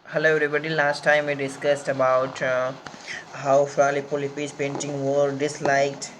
Hello everybody. Last time we discussed about how Fra Lippo painting were disliked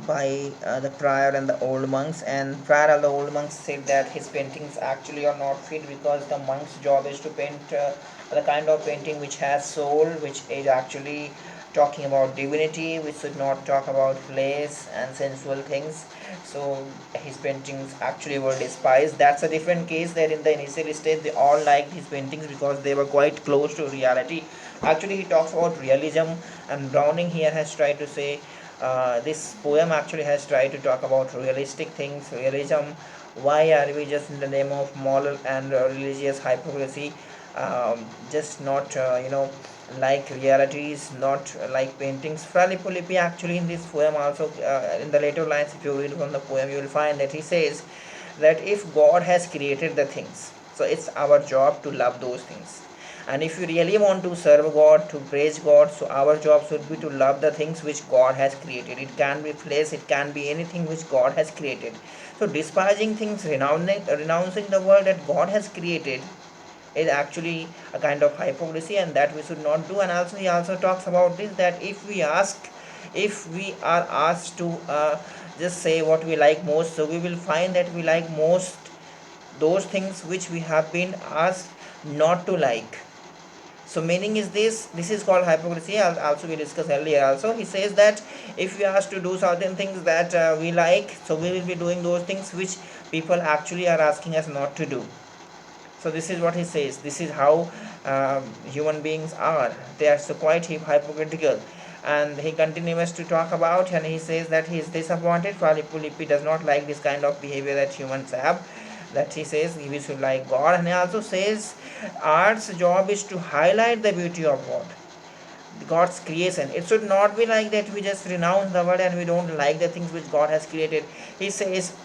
by the prior and the old monks, and prior and the old monks said that his paintings actually are not fit because the monk's job is to paint the kind of painting which has soul, which is actually talking about divinity. We should not talk about flesh and sensual things. So his paintings actually were despised. That's a different case. That in the initial stage they all liked his paintings because they were quite close to reality. Actually, he talks about realism, and Browning here has tried to say this poem actually has tried to talk about realistic things, realism. Why are we just in the name of moral and religious hypocrisy, just not like realities, not like paintings? Fra Lippo actually in this poem also, in the later lines, if you read from the poem, you will find that he says that if God has created the things, so it's our job to love those things. And if you really want to serve God, to praise God, so our job should be to love the things which God has created. It can be flesh, it can be anything which God has created. So despising things, renouncing the world that God has created, is actually a kind of hypocrisy, and that we should not do. And also he also talks about this, that if we are asked to just say what we like most, so we will find that we like most those things which we have been asked not to like. So meaning is this is called hypocrisy. Also we discussed earlier also. He says that if we ask to do certain things that we like, so we will be doing those things which people actually are asking us not to do. So this is what he says. This is how human beings are. They are so quite hypocritical. And he continues to talk about, and he says that he is disappointed. Lippi does not like this kind of behavior that humans have. That he says we should like God, and he also says art's job is to highlight the beauty of God, God's creation. It should not be like that we just renounce the word and we don't like the things which God has created. He says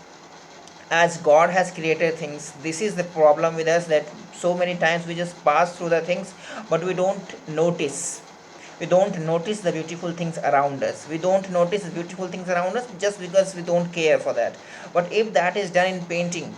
as God has created things, this is the problem with us, that so many times we just pass through the things but we don't notice. We don't notice the beautiful things around us. We don't notice the beautiful things around us just because we don't care for that. But if that is done in painting,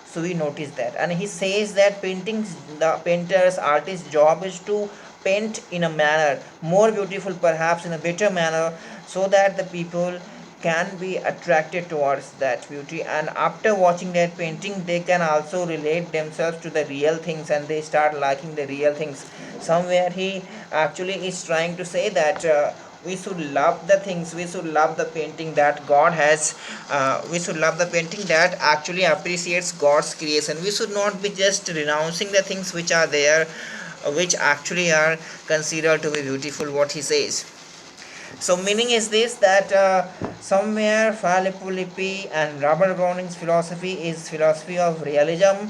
so we notice that. And he says that paintings, the painter's artist's job is to paint in a manner more beautiful, perhaps in a better manner, so that the people can be attracted towards that beauty, and after watching that painting they can also relate themselves to the real things and they start liking the real things. Somewhere he actually is trying to say that we should love the things, we should love the painting that God has, we should love the painting that actually appreciates God's creation. We should not be just renouncing the things which are there, which actually are considered to be beautiful, what he says. So meaning is this, that somewhere Philippi and Robert Browning's philosophy is philosophy of realism,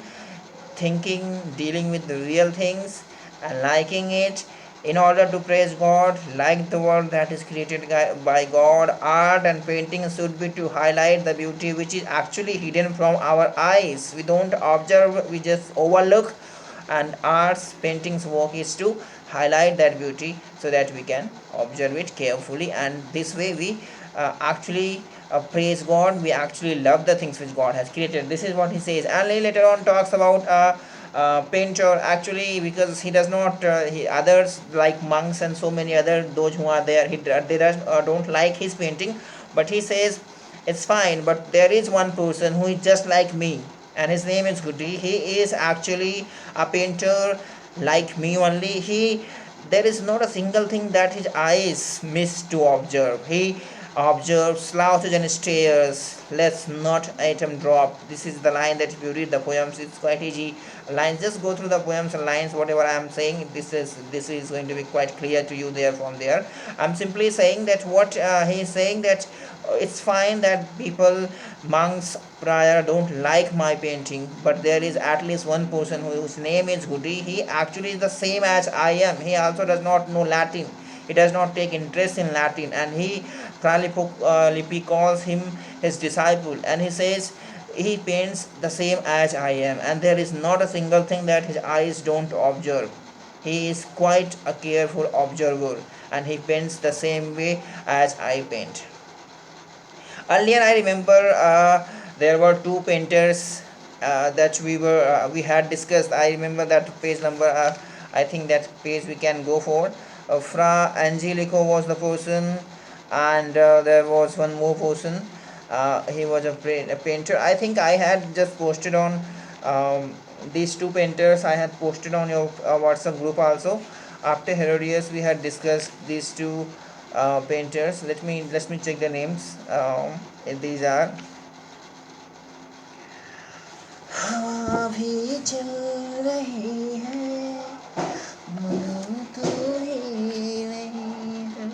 thinking, dealing with the real things and liking it in order to praise God, like the world that is created by God. Art and painting should be to highlight the beauty which is actually hidden from our eyes. We don't observe, we just overlook, and art's paintings work is to highlight that beauty so that we can observe it carefully, and this way we actually praise God, we actually love the things which God has created. This is what he says. And he later on talks about painter, actually, because he does not others like monks and so many other those who are there, they don't like his painting, but he says it's fine, but there is one person who is just like me, and his name is Goody. He is actually a painter like me only. There is not a single thing that his eyes miss to observe. He observes slouches and stairs, let's not atom drop. This is the line that if you read the poems, it's quite easy lines. Just go through the poems and lines, whatever I am saying, this is going to be quite clear to you there. From there I'm simply saying that what he is saying, that it's fine that people, monks, prior don't like my painting, but there is at least one person whose name is Goody. He actually is the same as I am. He also does not know Latin, he does not take interest in Latin, and he Lippi calls him his disciple, and he says he paints the same as I am, and there is not a single thing that his eyes don't observe. He is quite a careful observer, and he paints the same way as I paint. Earlier, I remember there were two painters that we had discussed. I remember that page number. I think that page we can go for. Fra Angelico was the person, and there was one more person. He was a painter. I think I had just posted on um, these two painters. I had posted on your WhatsApp group also. After Herodias, we had discussed these two painters. Let me check the names. These are हवा भी चल रही है मन तो ही नहीं है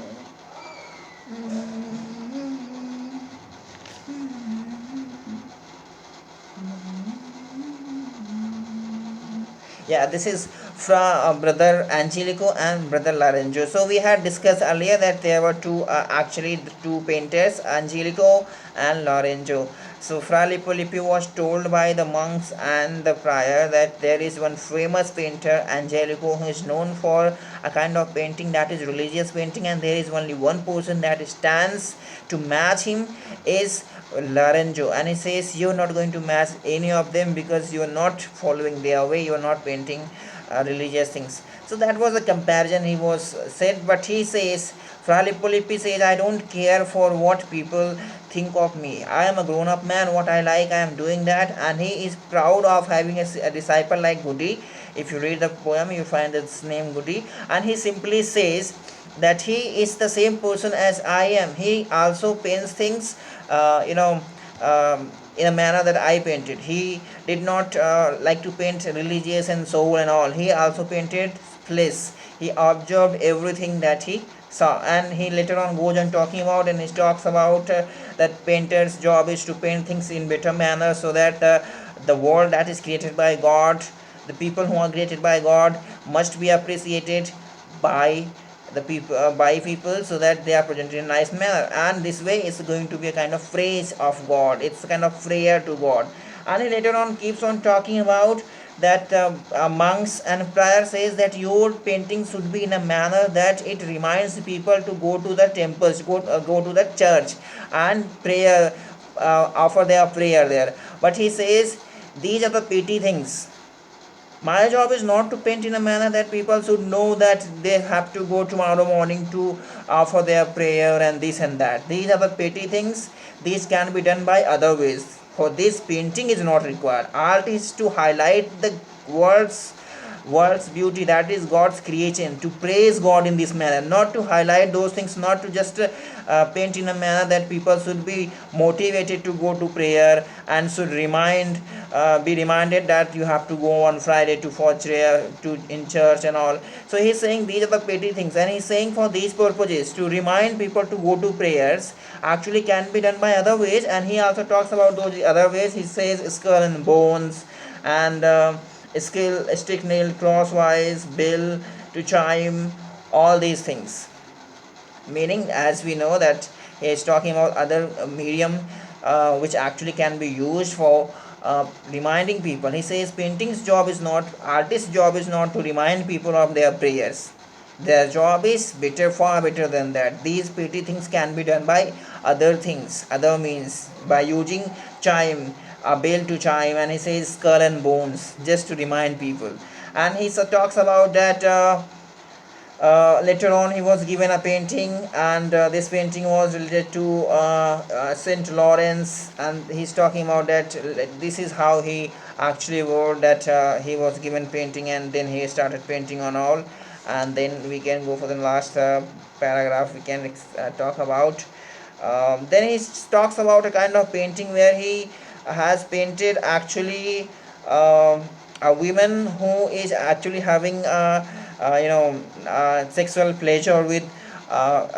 yeah, this is from brother Angelico and brother Lorenzo. So we had discussed earlier that there were actually two painters, Angelico and Lorenzo. So Fra Lippo Lippi was told by the monks and the prior that there is one famous painter, Angelico, who is known for a kind of painting that is religious painting, and there is only one person that stands to match him, is Lorenzo. And he says you're not going to match any of them because you're not following their way, you're not painting religious things. So that was a comparison he was said, but he says, Fra Lippo Lippi says, I don't care for what people think of me. I am a grown up man, what I like, I am doing that. And he is proud of having a disciple like Gudi. If you read the poem, you find its name Gudi. And he simply says that he is the same person as I am. He also paints things, in a manner that I painted. He did not like to paint religious and soul and all. He also painted flesh. He observed everything that he saw, and he later on goes on talking about, and he talks about that painter's job is to paint things in better manner, so that the world that is created by God, the people who are created by God, must be appreciated by the people, by people, so that they are presented in a nice manner. And this way it's going to be a kind of phrase of God, it's a kind of prayer to God. And he later on keeps on talking about that monks and prior says that your painting should be in a manner that it reminds people to go to the temples, go to the church and prayer, offer their prayer there. But he says these are the petty things. My job is not to paint in a manner that people should know that they have to go tomorrow morning to offer their prayer and this and that. These are the petty things. These can be done by other ways. For this, painting is not required. Art is to highlight the world's world's beauty, that is God's creation, to praise God in this manner, not to highlight those things, not to just paint in a manner that people should be motivated to go to prayer and should be reminded that you have to go on Friday to for prayer to in church and all. So he's saying these are the petty things, and he's saying for these purposes to remind people to go to prayers actually can be done by other ways. And he also talks about those other ways. He says skull and bones, and skill, stick nail, crosswise, bill to chime, all these things. Meaning, as we know that he is talking about other medium which actually can be used for reminding people. He says painting's job is not, artist's job is not to remind people of their prayers. Their job is better, far better than that. These petty things can be done by other things, other means, by using chime, a bell to chime, and he says skull and bones, just to remind people. And he talks about that. Later on, he was given a painting, and this painting was related to Saint Lawrence, and he's talking about that. This is how he actually wrote that he was given painting, and then he started painting on all. And then we can go for the last paragraph. We can talk about. Then he talks about a kind of painting where he has painted actually a woman who is actually having sexual pleasure with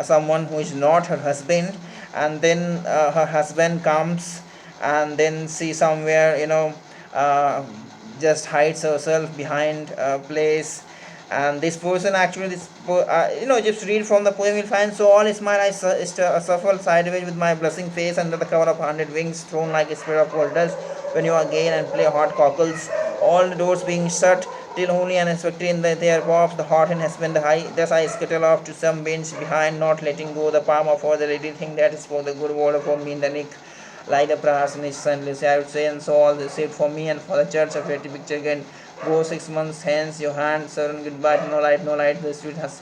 someone who is not her husband. And then her husband comes, and then she somewhere uh, just hides herself behind a place. And this person actually, just read from the poem, you'll find, so all smile I shuffle sideways with my blushing face under the cover of 100 wings thrown like a spread of cold dust, when you are gay and play hot cockles, all the doors being shut till only unexpected in their pops the hot and husband high. Thus I scuttle off to some bench behind, not letting go the palm of all the lady thing that is for the good word for me in the nick, like the prayers in his son, I would say. And so all this saved for me and for the church of pretty picture again, go 6 months hence, your hand certain goodbye, no light, no light, the street has.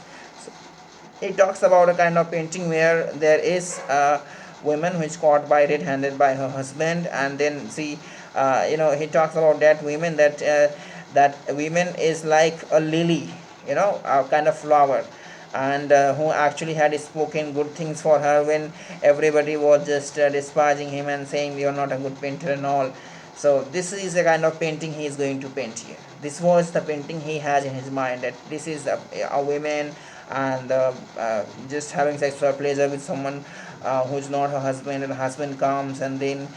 It talks about a kind of painting where there is a woman who is caught by red-handed by her husband, and then see, he talks about that woman, that woman is like a lily, a kind of flower, and who actually had spoken good things for her when everybody was just despising him and saying you're not a good painter and all. So this is the kind of painting he is going to paint here. This was the painting he has in his mind, that this is a woman, and just having sexual pleasure with someone who's not her husband, and the husband comes, and then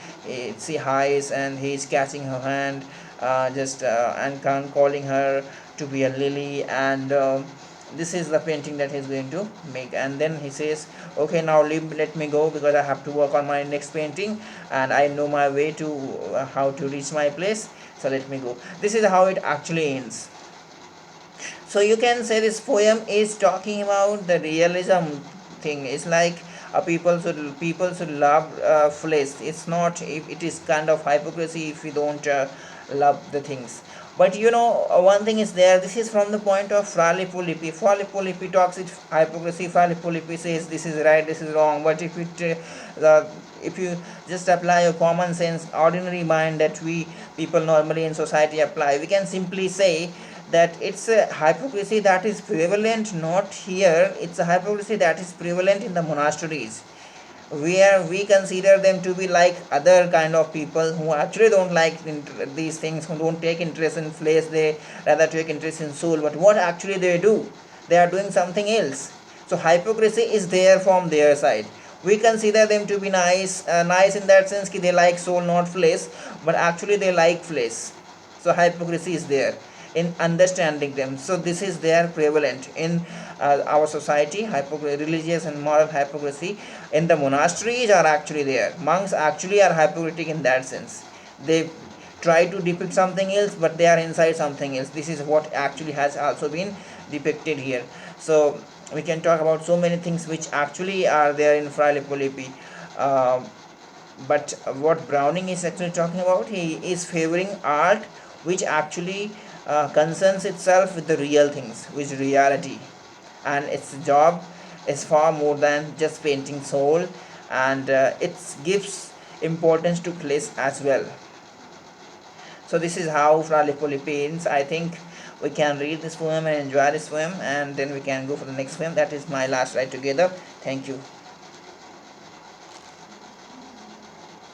she hides and he's catching her hand, just and calling her to be a lily, and this is the painting that he's going to make. And then he says, okay, now let me go because I have to work on my next painting, and I know my way to how to reach my place, so let me go. This is how it actually ends. So you can say this poem is talking about the realism thing. It's like people should love flesh. It's not, if it is kind of hypocrisy if we don't love the things. But one thing is there. This is from the point of Fra Lippo Lippi. Fra Lippo Lippi talks it hypocrisy. Fra Lippo Lippi says this is right, this is wrong. But if you just apply a common sense, ordinary mind that we people normally in society apply, we can simply say that it's a hypocrisy that is prevalent not here, it's a hypocrisy that is prevalent in the monasteries, where we consider them to be like other kind of people who actually don't like these things, who don't take interest in flesh, they rather take interest in soul. But what actually they do, they are doing something else. So hypocrisy is there from their side. We consider them to be nice, nice in that sense that they like soul not flesh, but actually they like flesh. So hypocrisy is there in understanding them. So this is there prevalent in our society. Religious and moral hypocrisy in the monasteries are actually there. Monks actually are hypocritical in that sense. They try to depict something else, but they are inside something else. This is what actually has also been depicted here. So we can talk about so many things which actually are there in Fra Lippo Lippi. But what Browning is actually talking about, he is favoring art which actually concerns itself with the real things, with reality, and its job is far more than just painting soul, and it gives importance to place as well. So this is how Fra Lipoli paints. I think we can read this poem and enjoy this poem, and then we can go for the next poem. That is my last ride together. Thank you.